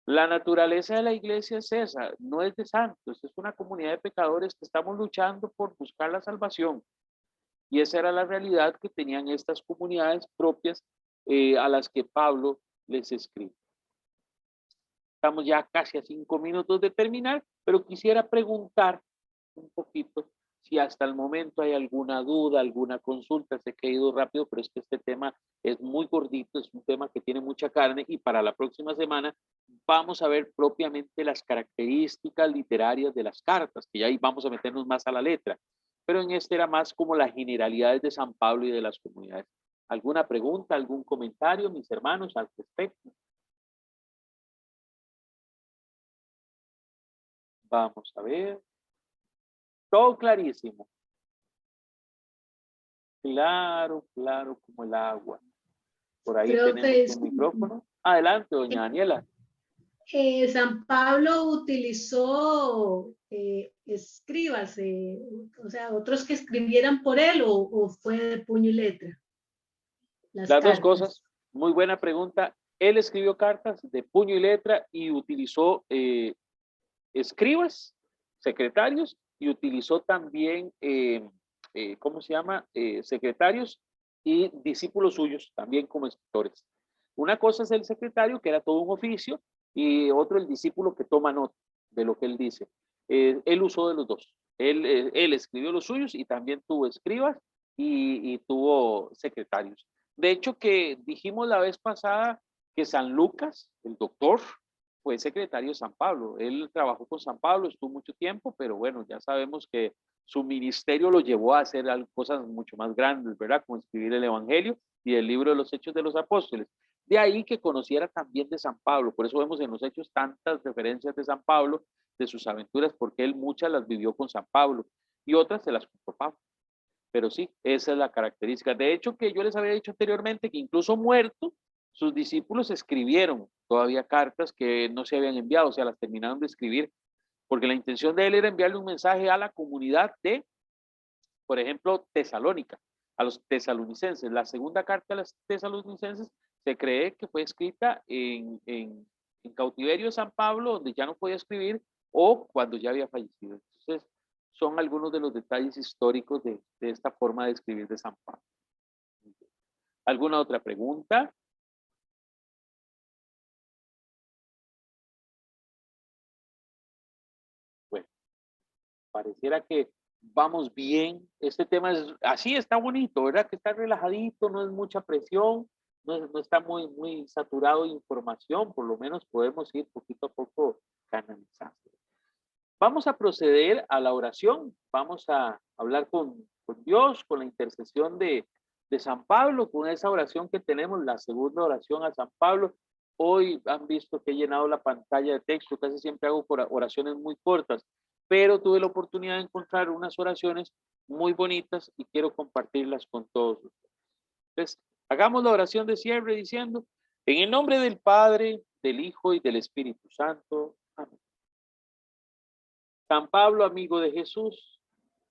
La naturaleza de la iglesia es esa, no es de santos, es una comunidad de pecadores que estamos luchando por buscar la salvación. Y esa era la realidad que tenían estas comunidades propias a las que Pablo les escribe. Estamos ya casi a 5 minutos de terminar, pero quisiera preguntar un poquito si hasta el momento hay alguna duda, alguna consulta. Sé que he ido rápido, pero es que este tema es muy gordito, es un tema que tiene mucha carne y para la próxima semana vamos a ver propiamente las características literarias de las cartas, que ya ahí vamos a meternos más a la letra. Pero en este era más como las generalidades de San Pablo y de las comunidades. ¿Alguna pregunta, algún comentario, mis hermanos, al respecto? Vamos a ver. Todo clarísimo. Claro, claro como el agua. Por ahí tenemos un micrófono. Adelante, doña Daniela. San Pablo utilizó escribas, o sea, otros que escribieran por él o fue de puño y letra. Las dos cosas. Muy buena pregunta. Él escribió cartas de puño y letra y utilizó escribas, secretarios, y utilizó también, ¿cómo se llama? Secretarios y discípulos suyos, también como escritores. Una cosa es el secretario, que era todo un oficio, y otro el discípulo que toma nota de lo que él dice. Él usó de los dos. Él escribió los suyos y también tuvo escribas y tuvo secretarios. De hecho, que dijimos la vez pasada que San Lucas, el doctor, fue secretario de San Pablo. Él trabajó con San Pablo, estuvo mucho tiempo, pero bueno, ya sabemos que su ministerio lo llevó a hacer cosas mucho más grandes, ¿verdad? Como escribir el Evangelio y el libro de los Hechos de los Apóstoles. De ahí que conociera también de San Pablo. Por eso vemos en los Hechos tantas referencias de San Pablo, de sus aventuras, porque él muchas las vivió con San Pablo y otras se las contó Pablo. Pero sí, esa es la característica. De hecho, que yo les había dicho anteriormente que incluso muerto, sus discípulos escribieron todavía cartas que no se habían enviado, o sea, las terminaron de escribir, porque la intención de él era enviarle un mensaje a la comunidad de, por ejemplo, Tesalónica, a los tesalonicenses. La segunda carta a los tesalonicenses se cree que fue escrita en cautiverio de San Pablo, donde ya no podía escribir, o cuando ya había fallecido. Entonces, son algunos de los detalles históricos de esta forma de escribir de San Pablo. ¿Alguna otra pregunta? Bueno, pareciera que vamos bien. Este tema es así, está bonito, ¿verdad? Que está relajadito, no es mucha presión, no está muy saturado de información, por lo menos podemos ir poquito a poco canalizando. Vamos a proceder a la oración, vamos a hablar con Dios, con la intercesión de San Pablo, con esa oración que tenemos, la segunda oración a San Pablo. Hoy han visto que he llenado la pantalla de texto, casi siempre hago oraciones muy cortas, pero tuve la oportunidad de encontrar unas oraciones muy bonitas y quiero compartirlas con todos ustedes. Entonces, hagamos la oración de cierre diciendo, en el nombre del Padre, del Hijo y del Espíritu Santo. Amén. San Pablo, amigo de Jesús,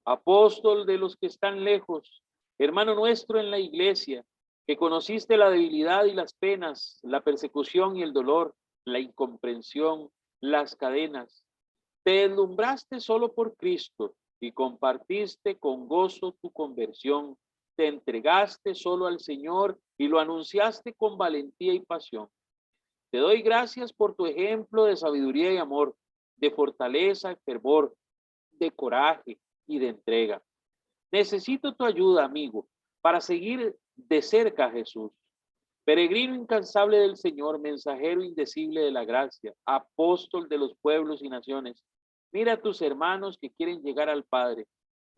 apóstol de los que están lejos, hermano nuestro en la iglesia, que conociste la debilidad y las penas, la persecución y el dolor, la incomprensión, las cadenas. Te deslumbraste solo por Cristo y compartiste con gozo tu conversión. Te entregaste solo al Señor y lo anunciaste con valentía y pasión. Te doy gracias por tu ejemplo de sabiduría y amor, de fortaleza y fervor, de coraje y de entrega. Necesito tu ayuda, amigo, para seguir de cerca a Jesús. Peregrino incansable del Señor, mensajero indecible de la gracia, apóstol de los pueblos y naciones. Mira a tus hermanos que quieren llegar al Padre.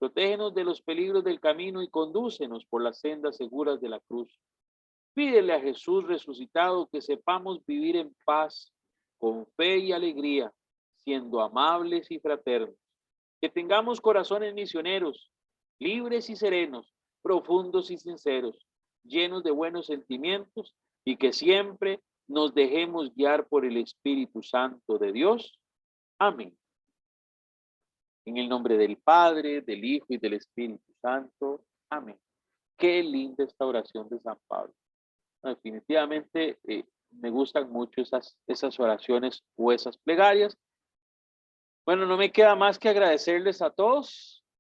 Protégenos de los peligros del camino y condúcenos por las sendas seguras de la cruz. Pídele a Jesús resucitado que sepamos vivir en paz, con fe y alegría, siendo amables y fraternos. Que tengamos corazones misioneros, libres y serenos, profundos y sinceros, llenos de buenos sentimientos y que siempre nos dejemos guiar por el Espíritu Santo de Dios. Amén. En el nombre del Padre, del Hijo y del Espíritu Santo. Amén. Qué linda esta oración de San Pablo. Definitivamente me gustan mucho esas oraciones o esas plegarias. Bueno, no me queda más que agradecerles a todos